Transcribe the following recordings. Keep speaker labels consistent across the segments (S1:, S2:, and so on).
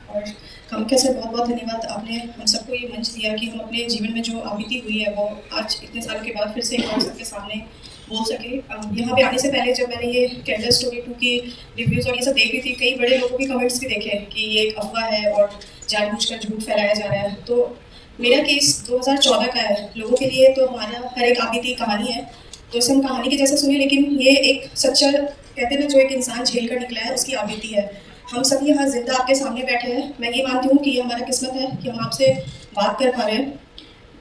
S1: और कामिका सर बहुत बहुत धन्यवाद, आपने हम सबको ये मंच दिया कि हम अपने जीवन में जो बीती हुई है वो आज इतने साल के बाद फिर से एक बार सबके सामने बोल सके। यहाँ पे आने से पहले जब मैंने ये कैंडल स्टोरी 2 की रिव्यूज़ और ये सब देख रही थी, कई बड़े लोगों के कमेंट्स भी देखे कि ये एक अफवाह है और जानबूझकर झूठ फैलाया जा रहा है। तो मेरा केस 2014 का है। लोगों के लिए तो हमारा हर एक बीती कहानी है, तो इसे हम कहानी के जैसे सुने, लेकिन ये एक सच्चा, कहते हैं ना, जो एक इंसान झेल कर निकला है उसकी बीती है। हम सब यहाँ जिंदा आपके सामने बैठे हैं। मैं ये मानती हूँ कि ये हमारा किस्मत है कि हम आपसे बात कर पा रहे हैं।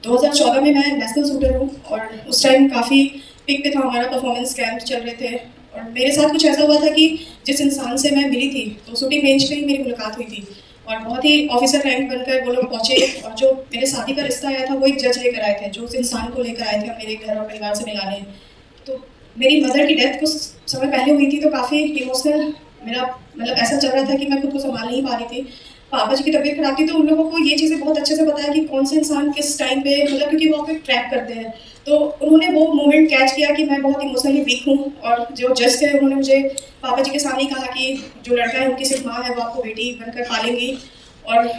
S1: 2014 में मैं नेशनल शूटर हूँ और उस टाइम काफ़ी पिक पे था हमारा, परफॉर्मेंस कैंप चल रहे थे और मेरे साथ कुछ ऐसा हुआ था कि जिस इंसान से मैं मिली थी तो शूटिंग रेंज पे ही मेरी मुलाकात हुई थी और बहुत ही ऑफिसर रैंक बनकर वो लोग पहुँचे और जो मेरे शादी का रिश्ता आया था वो एक जज लेकर आए थे, जो उस इंसान को लेकर आए थे मेरे घर और परिवार से मिलाने। तो मेरी मदर की डेथ कुछ समय पहले हुई थी, तो काफ़ी इमोशनल मेरा मतलब ऐसा चल रहा था कि मैं खुद को संभाल नहीं पा रही थी। पापा जी की तबीयत खराब थी, तो उन लोगों को ये चीज़ें बहुत अच्छे से पता है कि कौन से इंसान किस टाइम पे, मतलब क्योंकि वो आपको ट्रैक करते हैं, तो उन्होंने वो मोमेंट कैच किया कि मैं बहुत इमोशनली वीक हूँ। और जो जज थे उन्होंने मुझे पापा जी के सामने कहा कि जो लड़का है उनकी सिर्फ माँ है, वो आपको बेटी बनकर पालेंगी। और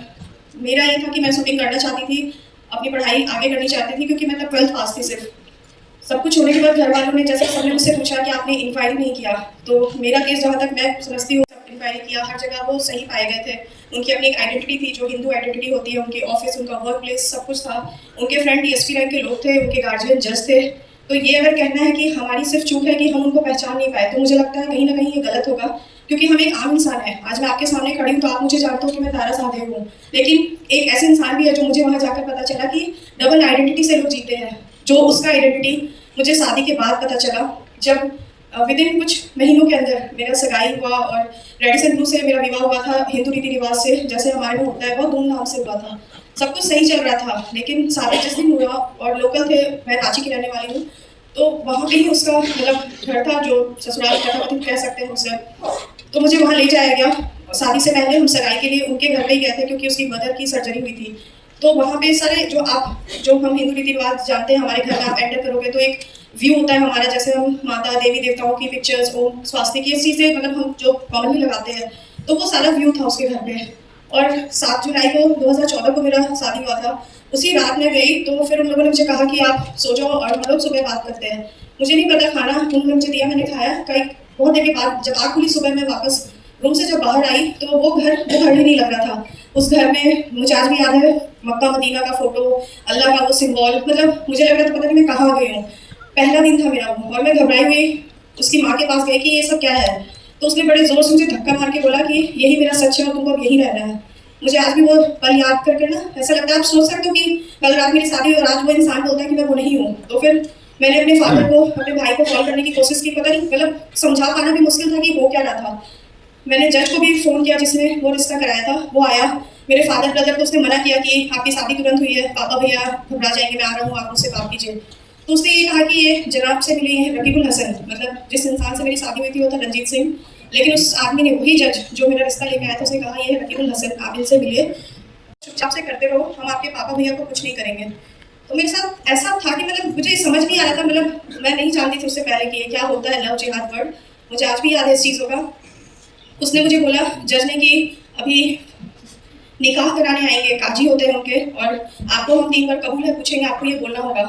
S1: मेरा ये था कि मैं शूटिंग करना चाहती थी, अपनी पढ़ाई आगे करनी चाहती थी, क्योंकि मैं तब 12th पास थी सिर्फ। सब कुछ होने के बाद घर वालों ने, जैसे सबने मुझसे पूछा कि आपने इंक्वायरी नहीं किया, तो मेरा केस जहाँ तक मैं समझती हूँ, सब इंक्वायरी किया, हर जगह वो सही पाए गए थे। उनकी अपनी एक आइडेंटिटी थी, जो हिंदू आइडेंटिटी होती है, उनके ऑफिस, उनका वर्क प्लेस, सब कुछ था। उनके फ्रेंड डीएसपी रैंक के लोग थे, उनके गार्जियन जज थे। तो ये अगर कहना है कि हमारी सिर्फ चूक है कि हम उनको पहचान नहीं पाए, तो मुझे लगता है कहीं ना कहीं ये गलत होगा, क्योंकि हम एक आम इंसान है। आज मैं आपके सामने खड़ी हूँ तो आप मुझे जानते हो कि मैं तारा शाहदेव हूँ, लेकिन एक ऐसे इंसान भी है जो मुझे वहाँ जाकर पता चला कि डबल आइडेंटिटी से लोग जीते हैं। जो उसका आइडेंटिटी मुझे शादी के बाद पता चला, जब विद इन कुछ महीनों के अंदर मेरा सगाई हुआ और रेड एंड ब्लू से मेरा विवाह हुआ था, हिंदू रीति रिवाज से, जैसे हमारे में होता है, बहुत धूमधाम से हुआ था। सब कुछ सही चल रहा था, लेकिन शादी जिस दिन हुआ, और लोकल थे, मैं रांची की रहने वाली हूँ, तो वहाँ पे ही उसका मतलब घर था, जो ससुराल कथा कह सकते हैं उसे। तो मुझे वहाँ ले जाया गया। शादी से पहले हम सगाई के लिए उनके घर पे ही गए थे, क्योंकि उसकी मदर की सर्जरी हुई थी। तो वहाँ पे सारे जो हम हिंदू रीति रिवाज जानते हैं, हमारे घर में आप एंटर करोगे तो एक व्यू होता है हमारा, जैसे हम माता देवी देवताओं की पिक्चर्स, ओम स्वास्तिक, ये चीज़ें मतलब हम जो कॉमनली लगाते हैं, तो वो सारा व्यू था उसके घर पे। और 7 जुलाई को 2014 को मेरा शादी हुआ था। उसी रात में गई तो फिर उन लोगों ने मुझे कहा कि आप सो जाओ और हम लोग सुबह बात करते हैं। मुझे नहीं पता, खाना उन्होंने मुझे दिया, मैंने खाया। कई बहुत देर के बाद जब आँख खुली सुबह में वापस रूम से जब बाहर आई, तो वो घर ही नहीं लग रहा था। उस घर में मुझे आज भी याद है, मक्का मदीना का फोटो, अल्लाह का वो सिंबल, मतलब मुझे लग रहा था पता नहीं मैं कहाँ गई हूँ। पहला दिन था मेरा वो, और मैं घबराई हुई उसकी माँ के पास गई कि ये सब क्या है। तो उसने बड़े जोर से मुझे धक्का मार के बोला कि यही मेरा सच है और तुमको अब यही रहना है। मुझे आज भी वो पल याद करके ना ऐसा लगता है, आप सोच सकते हो कि कल रात मेरी शादी और आज वो इंसान बोलता है कि मैं वो नहीं हूँ। तो फिर मैंने अपने फादर को, अपने भाई को कॉल करने की कोशिश की, पता नहीं, मतलब समझा पाना भी मुश्किल था कि हो क्या रहा था। मैंने जज को भी फ़ोन किया जिसने वो रिश्ता कराया था, वो आया। मेरे फादर ब्रदर को उसने मना किया कि आपकी शादी तुरंत हुई है, पापा भैया घबरा जाएंगे, मैं आ रहा हूँ, आप मुझसे बात कीजिए। तो उसने ये कहा कि ये जनाब से मिली है रकीबुल हसन, मतलब जिस इंसान से मेरी शादी हुई थी वो था रंजीत सिंह, लेकिन उस आदमी ने, वही जज जो मेरा रिश्ता लेकर आया था, उसने कहा ये है रकीबुल हसन, आप इनसे मिलिए, चुपचाप से करते रहो, हम आपके पापा भैया को कुछ नहीं करेंगे। तो मेरे साथ ऐसा था कि मतलब मुझे समझ नहीं आ रहा था, मतलब मैं नहीं जानती थी उससे पहले कि ये क्या होता है लव जिहाद वर्ड। मुझे आज भी याद है इस चीज़ों का। उसने मुझे बोला, जज ने, कि अभी निकाह कराने आएंगे, काजी होते हैं उनके, और आपको हम 3 बार कबूल है पूछेंगे, आपको ये बोलना होगा।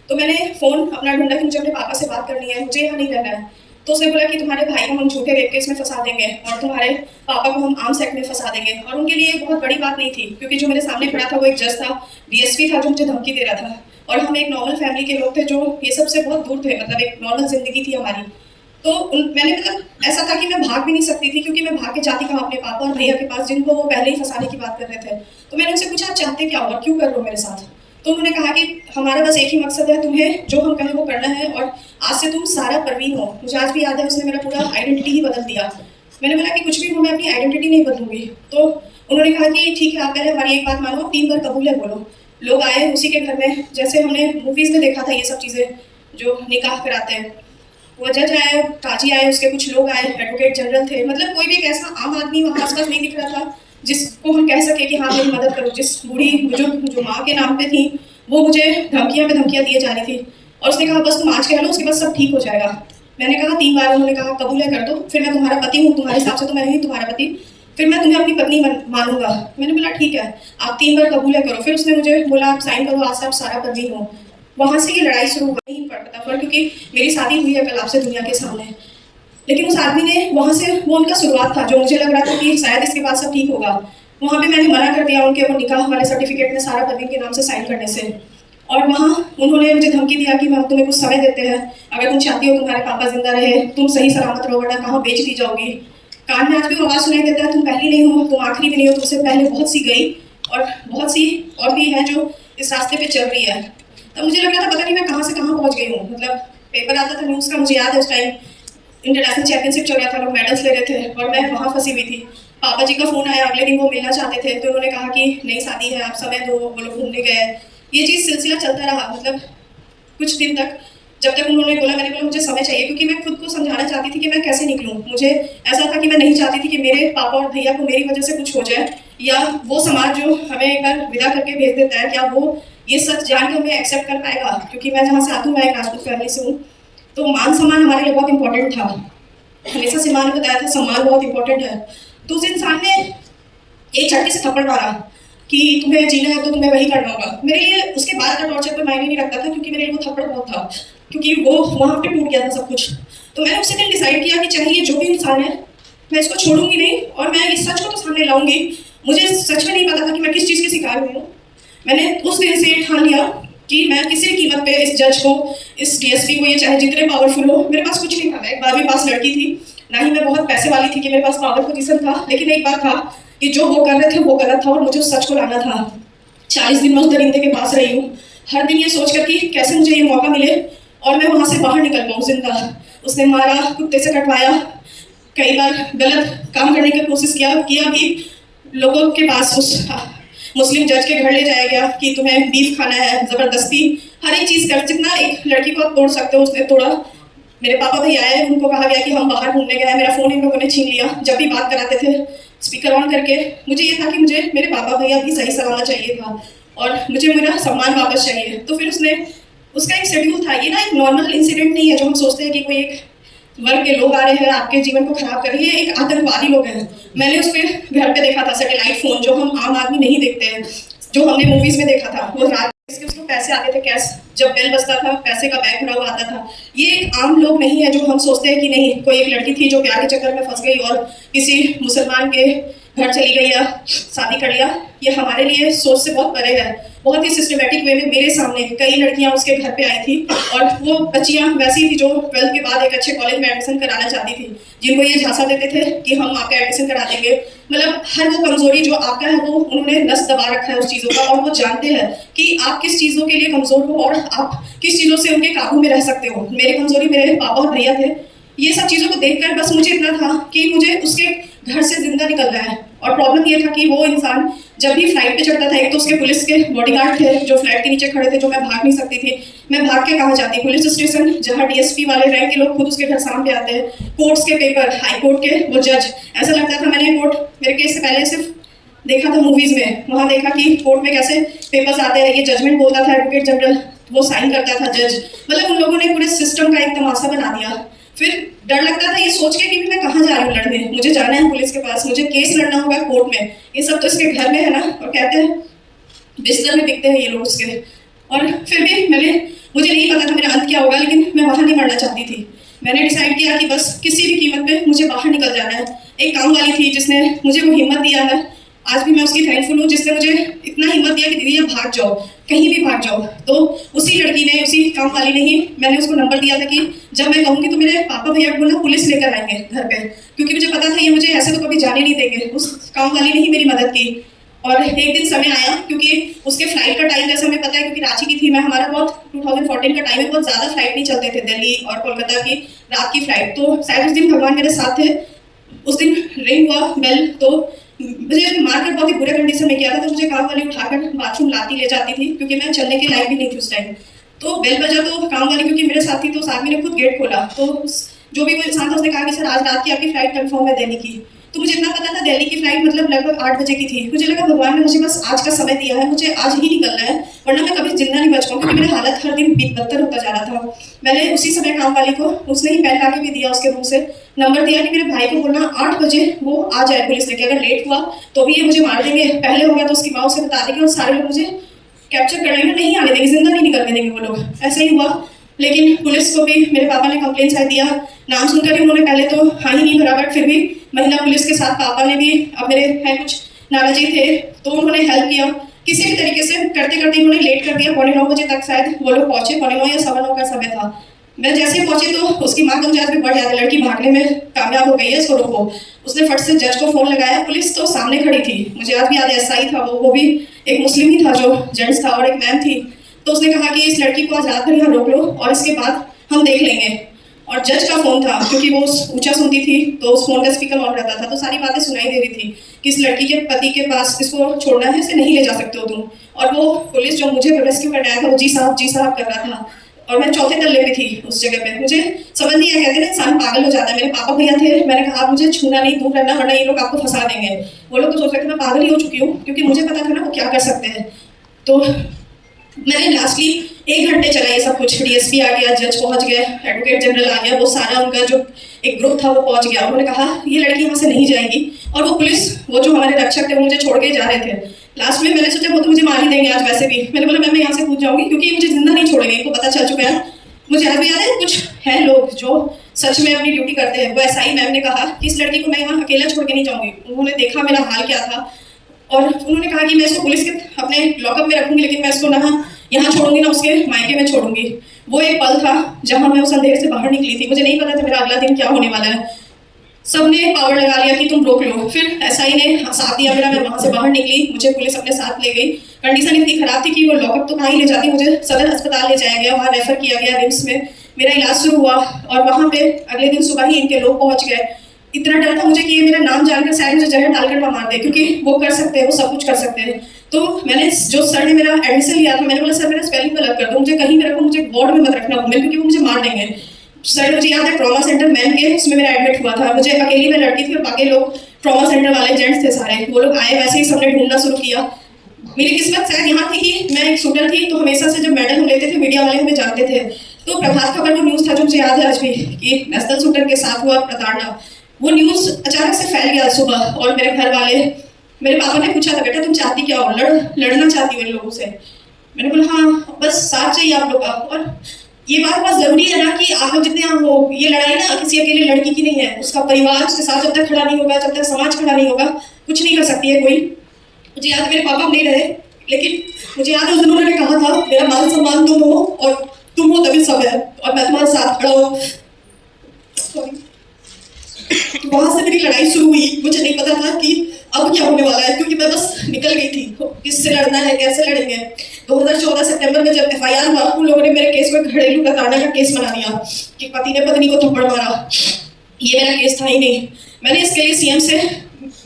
S1: तो मैंने फ़ोन अपना ढूंढा कि मुझे अपने पापा से बात करनी है, मुझे यहाँ नहीं रहना है। तो उसने बोला कि तुम्हारे भाई को हम झूठे रेप केस में फंसा देंगे और तुम्हारे पापा को हम आर्म्स एक्ट में फंसा देंगे। और उनके लिए बहुत बड़ी बात नहीं थी, क्योंकि जो मेरे सामने खड़ा था वो एक जज था, डीएसपी था, जो मुझे धमकी दे रहा था, और हम एक नॉर्मल फैमिली के लोग थे जो ये सबसे बहुत दूर थे, मतलब एक नॉर्मल जिंदगी थी हमारी। तो मैंने, मतलब ऐसा था कि मैं भाग भी नहीं सकती थी, क्योंकि मैं भाग के जाती कहाँ अपने पापा और भैया के पास, जिनको वो पहले ही फंसाने की बात कर रहे थे। तो मैंने उनसे पूछा, चाहते क्या हो और क्यों कर रहे हो मेरे साथ। तो उन्होंने कहा कि हमारा बस एक ही मकसद है, तुम्हें जो हम कहें वो करना है, और आज से तुम सारा परवीन हो। मुझे आज भी याद है, उसने मेरा पूरा आइडेंटिटी ही बदल दिया। मैंने बोला कि कुछ भी हो, मैं अपनी आइडेंटिटी नहीं बदलूंगी। तो उन्होंने कहा कि ठीक है, आप पहले हमारी एक बात मानो, 3 बार कबूल है बोलो। लोग आए उसी के घर में, जैसे हमने मूवीज़ में देखा था ये सब चीज़ें, जो निकाह कराते हैं। वो जज आया, काजी आए, उसके कुछ लोग आए, एडवोकेट जनरल थे, मतलब कोई भी एक ऐसा आम आदमी वहाँ आसपास नहीं दिख रहा था जिसको हम कह सके कि हाँ मेरी मदद करो। जिस बूढ़ी बुजुर्ग जो माँ के नाम पे थी, वो मुझे धमकियाँ पे धमकियाँ दिए जा रही थी, और उसने कहा बस तुम आज कह लो, उसके बाद सब ठीक हो जाएगा। मैंने कहा 3 बार, उन्होंने कहा कबूल है कर दो, फिर मैं तुम्हारा पति हूँ, तुम्हारे हिसाब से तो मैं नहीं तुम्हारा पति। फिर मैं तुम्हें अपनी पत्नी मानूंगा। मैंने बोला ठीक है, आप 3 बार कबूल करो। फिर उसने मुझे बोला आप साइन करो, आज से आप सारा परवीन हो। वहाँ से ये लड़ाई शुरू हुई। नहीं पड़ता फर्क, क्योंकि मेरी शादी हुई है कल आपसे दुनिया के सामने। लेकिन उस आदमी ने वहाँ से, वो उनका शुरुआत था जो मुझे लग रहा था कि शायद इसके बाद सब ठीक होगा। वहाँ पे मैंने मना कर दिया उनके वो निकाह वाले सर्टिफिकेट में सारा परवीन के नाम से साइन करने से। और वहाँ उन्होंने मुझे धमकी दिया कि हम तुम्हें कुछ समय देते हैं, अगर तुम चाहती हो तुम्हारे पापा जिंदा रहे, तुम सही सलामत रहो, वरना कहाँ बेच दी जाओगी। कान में आज भी आवाज़ सुनाई देता है, तुम पहली नहीं हो, तुम आखिरी भी नहीं हो, तुमसे पहले बहुत सी गई और बहुत सी और भी है जो इस रास्ते पे चल रही है। तब मुझे लग रहा था पता नहीं मैं कहाँ से कहाँ पहुँच गई हूँ। मतलब पेपर आता था न्यूज़ का, मुझे याद है उस टाइम इंटरनेशनल चैंपियनशिप चल रहा था, लोग मेडल्स ले रहे थे और मैं वहाँ फंसी हुई थी। पापा जी का फ़ोन आया, अगले दिन वो मिलना चाहते थे, तो उन्होंने कहा कि नई शादी है, आप समय दो, वो लोग घूमने गए। ये चीज़ सिलसिला चलता रहा मतलब कुछ दिन तक, जब तक उन्होंने बोला। मैंने बोला मुझे समय चाहिए, क्योंकि मैं खुद को समझाना चाहती थी कि मैं कैसे निकलूं। मुझे ऐसा था कि मैं नहीं चाहती थी कि मेरे पापा और भैया को मेरी वजह से कुछ हो जाए, या वो समाज जो हमें एक बार विदा करके भेज देता है, क्या वो ये सच जान के हमें एक्सेप्ट कर पाएगा। क्योंकि मैं जहाँ से आती हूँ, मैं एक राजपूत फैमिली से हूँ, तो मान सम्मान हमारे लिए बहुत इंपॉर्टेंट था। हमेशा सम्मान ने बताया था सम्मान बहुत इंपॉर्टेंट है। तो उस इंसान ने एक झटके से थप्पड़ मारा कि तुम्हें जीना है तो तुम्हें वही करना होगा। मेरे लिए उसके बाद का टॉर्चर कोई मायने नहीं रखता था, क्योंकि मेरे लिए वो थप्पड़ बहुत था, क्योंकि वो वहाँ पे टूट गया था सब कुछ। तो मैंने उसी दिन डिसाइड किया कि चाहे ये जो भी इंसान है, मैं इसको छोड़ूंगी नहीं और मैं इस सच को तो सामने लाऊंगी। मुझे सच में नहीं पता था कि मैं किस चीज़ की शिकार हुई हूँ। मैंने उस दिन से ठान लिया कि मैं किसी भी कीमत पे इस जज को, इस डीएसपी को, ये चाहे जितने पावरफुल हो। मेरे पास कुछ नहीं था, मैं एक 12वीं पास लड़की थी, ना ही मैं बहुत पैसे वाली थी कि मेरे पास पावर पोजीशन था। लेकिन एक बात था कि जो वो कर रहे थे वो गलत था और मुझे उस सच को लाना था। 40 दिन मैं उस दरिंदे के पास रही हूँ, हर दिन ये सोच कर कि कैसे मुझे ये मौका मिले और मैं वहाँ से बाहर निकल पाऊँ जिंदा। उसने मारा, कुत्ते से कटवाया, कई बार गलत काम करने की कोशिश किया भी। लोगों के पास उस मुस्लिम जज के घर ले जाया गया कि तुम्हें बीफ खाना है, जबरदस्ती हर एक चीज़ कर, जितना एक लड़की को तोड़ सकते हो उसने तोड़ा। मेरे पापा भैया आए, उनको कहा गया कि हम बाहर घूमने गए हैं। मेरा फ़ोन इन लोगों ने छीन लिया। जब भी बात कराते थे स्पीकर ऑन करके, मुझे ये था कि मुझे मेरे पापा भैया भी सही सलामत चाहिए था और मुझे मेरा सम्मान वापस चाहिए। तो फिर उसने, उसका एक शेड्यूल था। ये ना एक नॉर्मल इंसिडेंट नहीं है जो हम सोचते हैं कि कोई एक वर्ग के लोग आ रहे हैं आपके जीवन को खराब कर रहे हैं। एक आतंकवादी लोग हैं। मैंने उस पर घर पे देखा था सैटेलाइट फोन, जो हम आम आदमी नहीं देखते हैं, जो हमने मूवीज में देखा था। वो रात इसके उसको पैसे आते थे कैश, जब बेल बजता था पैसे का बैग भरा हुआ आता था। ये एक आम लोग नहीं है जो हम सोचते हैं कि नहीं कोई एक लड़की थी जो प्यार के चक्कर में फंस गई और किसी मुसलमान के घर चली गई या शादी कर लिया। ये हमारे लिए सोच से बहुत परे है। बहुत ही सिस्टमेटिक वे में मेरे सामने कई लड़कियां उसके घर पे आई थी और वो बच्चियां वैसी थी जो 12th के बाद एक अच्छे कॉलेज में एडमिशन कराना चाहती थी, जिनको ये झांसा देते थे कि हम आपका एडमिशन करा देंगे। मतलब हर वो कमजोरी जो आपका है वो उन्होंने नस दबा रखा है उस चीज़ों का, और वो जानते हैं कि आप किस चीज़ों के लिए कमजोर हो और आप किस चीज़ों से उनके काबू में रह सकते हो। मेरे कमजोरी मेरे पापा और भैया थे। ये सब चीज़ों को देखकर बस मुझे इतना था कि मुझे उसके घर से जिंदा निकलना है। और प्रॉब्लम ये था कि वो इंसान जब भी फ्लाइट पे चढ़ता था, एक तो उसके पुलिस के बॉडीगार्ड थे जो फ्लाइट के नीचे खड़े थे, जो मैं भाग नहीं सकती थी। मैं भाग के कहाँ जाती? पुलिस स्टेशन, जहाँ डीएसपी वाले रैंक के लोग खुद उसके घर सामने आते हैं। कोर्ट्स के पेपर, हाई कोर्ट के वो जज, ऐसा लगता था मैंने कोर्ट मेरे केस से पहले सिर्फ देखा था मूवीज में। वहाँ देखा कि कोर्ट में कैसे पेपर्स आते हैं, ये जजमेंट बोलता था एडवोकेट जनरल, वो साइन करता था जज। मतलब उन लोगों ने पूरे सिस्टम का एक तमाशा बना दिया। फिर डर लगता था ये सोच के कि मैं कहाँ जा रही हूँ लड़ने, मुझे जाना है पुलिस के पास, मुझे केस लड़ना होगा कोर्ट में। ये सब तो इसके घर में है ना, और कहते हैं बिस्तर में दिखते हैं ये लोग उसके। और फिर भी मुझे नहीं पता था मेरा अंत क्या होगा, लेकिन मैं वहाँ नहीं मरना चाहती थी। मैंने डिसाइड किया कि बस किसी भी कीमत पे मुझे बाहर निकल जाना है। एक काम वाली थी जिसने मुझे वो हिम्मत दिया है, आज भी मैं उसकी थैंकफुल हूँ, जिसने मुझे इतना हिम्मत दिया कि दीदी आप भाग जाओ, कहीं भी भाग जाओ। तो उसी लड़की ने, उसी काम वाली ने ही, मैंने उसको नंबर दिया था कि जब मैं कहूँगी तो मेरे पापा भैया को ना पुलिस लेकर आएंगे घर पे, क्योंकि मुझे पता था ये मुझे ऐसे तो कभी जाने नहीं देंगे। उस काम वाली ने ही मेरी मदद की। और एक दिन समय आया, क्योंकि उसके फ्लाइट का टाइम जैसे हमें पता है, क्योंकि रांची की थी मैं, हमारा बहुत 2014 का टाइम है, बहुत ज़्यादा फ्लाइट नहीं चलते थे दिल्ली और कोलकाता की रात की फ्लाइट। तो शायद उस दिन भगवान मेरे साथ थे। उस दिन रिंग हुआ बेल, तो मुझे मारकर बहुत ही बुरे कंडीशन में किया था। तो मुझे काम वाली उठाकर बाथरूम लाती ले जाती थी, क्योंकि मैं चलने के लायक भी नहीं थी उस टाइम। तो बेल बजा तो काम वाली, क्योंकि मेरे साथ थी, तो उस आदमी ने खुद गेट खोला। तो जो भी वो इंसान था उसने कहा कि सर आज रात की आपकी फ्लाइट कंफर्म है दिल्ली की। तो मुझे इतना पता था दिल्ली की फ्लाइट मतलब लगभग 8 बजे की थी। मुझे लगा भगवान ने मुझे बस आज का समय दिया है, मुझे आज ही निकलना है, वरना मैं कभी जिंदा नहीं बच पाऊँ, क्योंकि मेरी हालत हर दिन बदतर होता जा रहा था। मैंने उसी समय काम वाली को, उसने ही पेन ला के भी दिया उसके रूम से, नंबर दिया कि मेरे भाई को बोलना 8 बजे वो आ जाए पुलिस लेके, अगर लेट हुआ तो भी ये मुझे मार देंगे, पहले हो गया तो उसकी माँ उसे बता देगी और सारे लोग मुझे कैप्चर कर लेंगे, नहीं आने देंगे, जिंदा नहीं निकलने देंगे वो लोग। ऐसा ही हुआ। लेकिन पुलिस को भी मेरे पापा ने कंप्लेन शायद दिया, नाम सुनकर ही उन्होंने पहले तो हाँ ही नहीं भरा, बट फिर भी महिला पुलिस के साथ पापा ने भी, अब मेरे हैं कुछ नाना जी थे तो उन्होंने हेल्प किया किसी भी तरीके से, करते करते उन्होंने लेट कर दिया। 9:15 बजे तक शायद वो लोग पहुंचे, 9:15 या 9:15 का समय था। मैं जैसे ही पहुंची तो उसकी माँ को मुझे आज भी बढ़ जाती, लड़की भागने में कामयाब हो गई है, इसको रोको। उसने फट से जज को फोन लगाया, पुलिस तो सामने खड़ी थी, मुझे आज भी याद है, एसआई था वो भी एक मुस्लिम ही था जो जेंट्स था, और एक मैम थी। तो उसने कहा कि इस लड़की को आज रात भर यहाँ रोक लो और इसके बाद हम देख लेंगे। और जज का फोन था, क्योंकि वो ऊंचा सुनती थी तो उस फोन का स्पीकर ऑन रहता था, तो सारी बातें सुनाई दे रही थी कि इस लड़की के पति के पास इसको छोड़ना है, इसे नहीं ले जा सकते हो तुम। और वो पुलिस जो मुझे रेस्क्यू करने आया था वो जी साहब कर रहा था, और मैं चौथे तल्ले पे थी उस जगह पे। मुझे समझ नहीं आया, कहते ना इंसान पागल हो जाता है। मेरे पापा भैया थे, मैंने कहा मुझे छूना नहीं, दूर रहना, वरना ये लोग आपको फंसा देंगे। वो लोग तो सोच रहे थे मैं पागल ही हो चुकी हूँ, क्योंकि मुझे पता था ना वो क्या कर सकते हैं। तो मैंने लास्टली 1 घंटे चला ये सब कुछ, डीएसपी आ गया, जज पहुंच गए, एडवोकेट जनरल आ गया, वो सारा उनका जो एक ग्रुप था वो पहुंच गया। उन्होंने कहा ये लड़की यहाँ से नहीं जाएगी, और वो पुलिस, वो जो हमारे रक्षक थे वो मुझे छोड़ के जा रहे थे। लास्ट में मैंने सोचा वो तो मुझे मार ही देंगे आज वैसे भी, मैंने बोला मैं यहाँ से कूद जाऊंगी, क्योंकि मुझे जिंदा नहीं छोड़ेंगे, इनको पता चल चुका है। मुझे आज भी याद है, कुछ हैं लोग जो सच में अपनी ड्यूटी करते हैं। वो एसआई मैम ने कहा कि इस लड़की को मैं यहाँ अकेला छोड़ के नहीं जाऊंगी। उन्होंने देखा मेरा हाल क्या था, और उन्होंने कहा कि मैं इसको पुलिस के अपने लॉकअप में रखूंगी, लेकिन मैं इसको ना यहाँ छोड़ूंगी ना उसके मायके में छोड़ूंगी। वो एक पल था जहां मैं उस अंधेरे से बाहर निकली थी। मुझे नहीं पता था मेरा अगला दिन क्या होने वाला है। सबने पावर लगा लिया कि तुम रोक लो, फिर एसआई ने साथ दिया मेरा, मैं वहां से बाहर निकली, मुझे पुलिस अपने साथ ले गई। कंडीशन इतनी खराब थी कि वो लॉकअप तो कहाँ ही ले जाती, मुझे सदर अस्पताल ले जाया गया, वहाँ रेफर किया गया, रिम्स में मेरा इलाज शुरू हुआ। और वहाँ पे अगले दिन सुबह ही इनके लोग पहुंच गए। इतना डर था मुझे कि ये मेरा नाम जानकर शायद मुझे जहर डालकर ना मार दे, क्योंकि वो कर सकते हैं, वो सब कुछ कर सकते हैं। तो मैंने, जो सर ने मेरा एडमिशन लिया था, मैंने बोला सर मेरा स्पेलिंग गलत कर दो, मुझे कहीं पे रखो, मुझे वार्ड में मत रखना वुमेन, क्योंकि वो मुझे मार देंगे। सर मुझे याद है ट्रॉमा सेंटर मैन के, उसमें मेरा एडमिट हुआ था। मुझे अकेली में लड़की थी और बाकी लोग ट्रॉमा सेंटर वाले जेंट्स थे सारे, वो लोग आए, वैसे ही सबने ढूंढना शुरू किया। मेरी किस्मत शायद यहाँ थी कि मैं एक शूटर थी, तो हमेशा से जब मेडल हम लेते थे मीडिया वाले हमें जानते थे। तो प्रभात खबर वो न्यूज़ था जो मुझे याद है आज भी, कि नेशनल शूटर के साथ हुआ प्रताड़ना। वो न्यूज़ अचानक से फैल गया सुबह, और मेरे घर वाले, मेरे पापा ने पूछा था बेटा तुम चाहती क्या हो, लड़ना चाहती हो इन लोगों से? मैंने बोला हाँ, बस साथ चाहिए आप लोग का। और ये बात बहुत जरूरी है ना कि आप लोग जितने यहाँ हो, ये लड़ाई ना किसी अकेले लड़की की नहीं है, उसका परिवार उसके साथ जब तक खड़ा नहीं होगा, जब तक समाज खड़ा नहीं होगा, कुछ नहीं कर सकती है कोई। मुझे याद है मेरे पापा नहीं रहे, लेकिन मुझे याद है उस दिन उन्होंने कहा था मेरा मान सम्मान तुम हो, और तुम हो तभी सब है, और मैं तुम्हारे साथ खड़ा हूँ। वहां से मेरी लड़ाई शुरू हुई। मुझे नहीं पता था कि अब क्या होने वाला है, क्योंकि मैं बस निकल गई थी, किससे लड़ना है, कैसे लड़ेंगे। 2014 सितंबर में जब एफआईआर हुआ, उन लोगों ने मेरे केस को घरेलू प्रताड़ना का केस बना दिया कि पति ने पत्नी को थप्पड़ मारा। ये मेरा केस था ही नहीं। मैंने इसके लिए सीएम से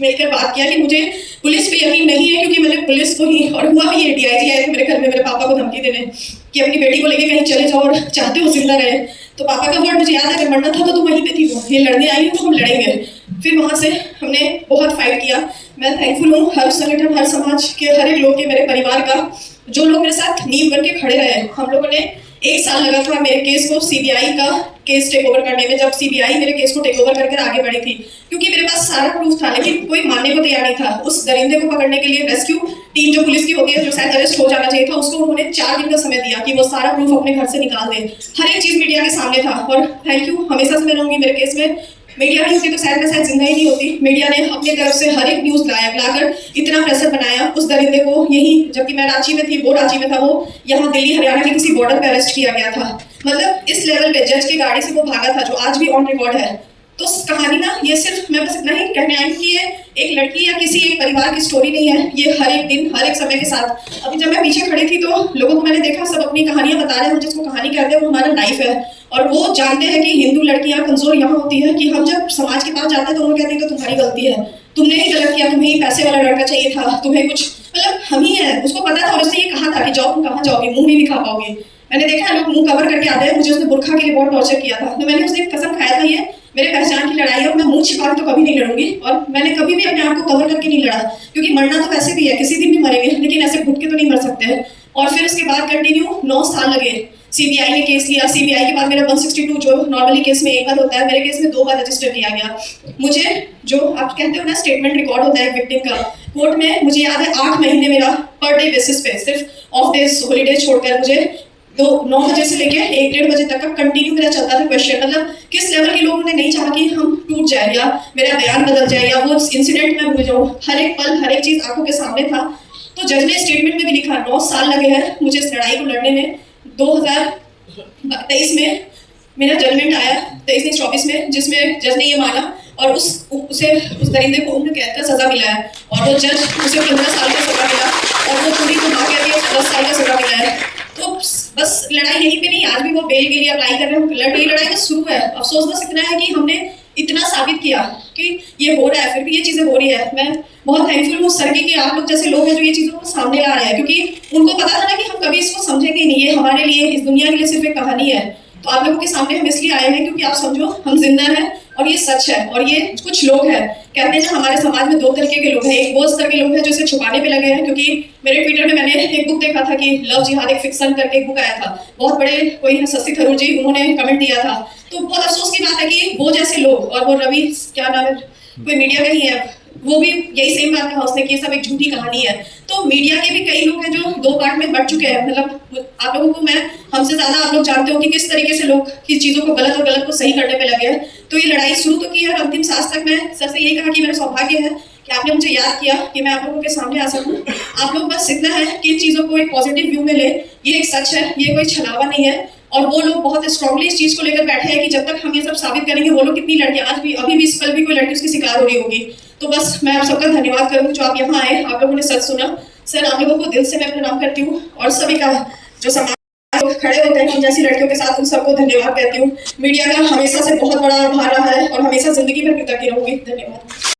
S1: मिलकर बात किया कि मुझे पुलिस पे यकीन नहीं है, क्योंकि मैंने पुलिस को ही, और हुआ भी ये, डीआईजी आए थे मेरे घर में मेरे पापा को धमकी देने कि अपनी बेटी को लेके कहीं चले जाओ और चाहते हो जिंदा रहे। तो पापा का वर्ड मुझे याद है, अगर मरना था तो तुम वहीं पे थी, वो ये लड़ने आई हो तो हम लड़ेंगे। फिर वहाँ से हमने बहुत फाइट किया। मैं थैंकफुल हूँ हर संगठन, हर समाज के हर एक लोग के, मेरे परिवार का, जो लोग मेरे साथ नींव बन के खड़े रहे। हम लोगों ने 1 साल लगा था मेरे केस को सीबीआई का केस टेक ओवर करने में, जब सीबीआई मेरे केस को टेक ओवर करके आगे बढ़ी थी, क्योंकि मेरे पास सारा प्रूफ था, लेकिन कोई मानने को तैयार नहीं था। उस दरिंदे को पकड़ने के लिए रेस्क्यू टीम जो पुलिस की होती है, जो शायद अरेस्ट हो जाना चाहिए था, उसको उन्होंने 4 दिन का समय दिया कि वो सारा प्रूफ अपने घर से निकाल दे। हर एक चीज मीडिया के सामने था, और थैंक यू, हमेशा से मैं रहूंगी मेरे केस में। मीडिया नहीं होती तो शायद मैं जिंदा ही नहीं होती। मीडिया ने अपनी तरफ से हर एक न्यूज लाकर इतना प्रेशर बनाया उस दरिंदे को, यही जबकि मैं रांची में थी, वो रांची में था, वो यहाँ दिल्ली हरियाणा के किसी बॉर्डर पे अरेस्ट किया गया था। मतलब इस लेवल पे जज की गाड़ी से वो भागा था, जो आज भी ऑन रिकॉर्ड है। तो कहानी ना, ये सिर्फ मैं बस इतना ही कहने आई कि ये एक लड़की या किसी एक परिवार की स्टोरी नहीं है, ये हर एक दिन, हर एक समय के साथ। अभी जब मैं पीछे खड़ी थी तो लोगों को मैंने देखा, सब अपनी कहानियां बता रहे हैं। हम जिसको कहानी कहते हैं वो हमारा लाइफ है, और वो जानते हैं कि हिंदू लड़कियां कमजोर यहाँ होती है कि हम जब समाज के पास जाते हैं तो वो कहते हैं कि तुम्हारी गलती है, तुमने ही गलत किया, तुम्हें ही पैसे वाला लड़का चाहिए था, तुम्हें कुछ, मतलब हम ही है। उसको पता था, और उसने ये कहा था कि जाओ, तुम कहाँ जाओगे, मुंह नहीं दिखा पाओगे। मैंने देखा है लोग मुंह कवर करके आते हैं। मुझे उसने बुरखा के लिए बहुत टॉर्चर किया था, तो मैंने उसने कसम खाया था ये मेरे पहचान की लड़ाई है और मैं मुंह छिपा के तो कभी नहीं लड़ूंगी, और मैंने कभी भी अपने आप को कवर करके नहीं लड़ा, क्योंकि मरना तो वैसे भी है, किसी दिन भी मरेंगे, लेकिन ऐसे घुट के तो नहीं मर सकते। और फिर उसके बाद कंटिन्यू 9 साल लगे। सीबीआई ने केस लिया, सीबीआई के बाद मेरा 162 जो नॉर्मली केस में एक बार होता है, मेरे केस में 2 बार रजिस्टर किया गया। मुझे जो आप कहते हो ना स्टेटमेंट रिकॉर्ड होता है विक्टिम का, कोर्ट में मुझे याद है 8 महीने मेरा पर डे बेसिस पे, सिर्फ ऑफ डेज हॉलीडेज छोड़कर, मुझे 9 बजे से लेके 1-1:30 बजे तक का कंटिन्यू मेरा चलता था क्वेश्चन। मतलब किस लेवल के लोगों ने नहीं चाहा कि हम टूट जाए या मेरा बयान बदल जाए या वो इंसिडेंट में भूल जाऊँ। हर एक पल, हर एक चीज आंखों के सामने था। तो जज ने स्टेटमेंट में भी लिखा 9 साल लगे हैं मुझे इस लड़ाई को लड़ने में। 2023 में मेरा जजमेंट आया, 23-24 में, जिसमें जज ने ये माना और उस दरिंदे को उम्र कैद का सजा मिला है, और वो जज उसे 15 साल का सजा मिला और वो पूरी को भाग गया 10 साल का सजा मिला है। तो बस लड़ाई यहीं पे नहीं, आज भी वो बेल के लिए अप्लाई कर रहे हैं। लड़ाई का शुरू है। अफसोस बस इतना है कि हमने इतना साबित किया कि ये हो रहा है, फिर भी ये चीजें हो रही है। मैं बहुत थैंकफुल हूँ सर की आप लोग जैसे लोग हैं जो ये चीजों को सामने ला रहे हैं, क्योंकि उनको पता था ना कि हम कभी इसको समझेंगे नहीं, ये हमारे लिए, इस दुनिया के लिए सिर्फ एक कहानी है। तो आप लोगों के सामने हम इसलिए आए हैं क्योंकि आप समझो हम जिंदा हैं और ये सच है। और ये कुछ लोग हैं, कहते हैं ना हमारे समाज में 2 तरीके के लोग हैं। एक वो स्तर के लोग हैं जो इसे छुपाने पे लगे हैं, क्योंकि मेरे ट्विटर में मैंने एक बुक देखा था कि लव जिहाद एक फिक्शन करके एक बुक आया था, बहुत बड़े कोई है शशि थरूर जी, उन्होंने कमेंट दिया था। तो बहुत अफसोस की बात है कि वो जैसे लोग, और वो रवि क्या नाम है, कोई मीडिया का ही है, वो भी यही सेम बात कहा उसने कि ये सब एक झूठी कहानी है। तो मीडिया के भी कई लोग हैं जो 2 पार्ट में बट चुके हैं। मतलब आप लोगों को, मैं हमसे ज्यादा आप लोग जानते हो कि किस तरीके से लोग किस चीजों को गलत और गलत को सही करने पे लगे हैं। तो ये लड़ाई शुरू तो की है और अंतिम सांस तक मैं सर से यही कहा कि मेरा सौभाग्य है कि आपने मुझे याद किया कि मैं आप लोगों के सामने आ सकूं। आप लोग बस इतना है कि इन चीजों को एक पॉजिटिव व्यू में ले, ये एक सच है, ये कोई छलावा नहीं है। और वो लोग बहुत स्ट्रांगली इस चीज को लेकर बैठे हैं कि जब तक हम ये सब साबित करेंगे, वो लोग कितनी लड़कियां आज भी, अभी भी इस पल भी कोई लड़की उसकी शिकार हो रही होगी। तो बस मैं आप सबका धन्यवाद करूंगी जो आप यहाँ आए, आप लोगों ने सच सुना। सर आप लोगों को दिल से मैं प्रणाम करती हूँ, और सभी का जो समाज खड़े होते हैं हम जैसी लड़कियों के साथ, उन सबको धन्यवाद कहती हूँ। मीडिया का हमेशा से बहुत बड़ा आभार रहा है और हमेशा जिंदगी भर कृतज्ञ रहूंगी। धन्यवाद।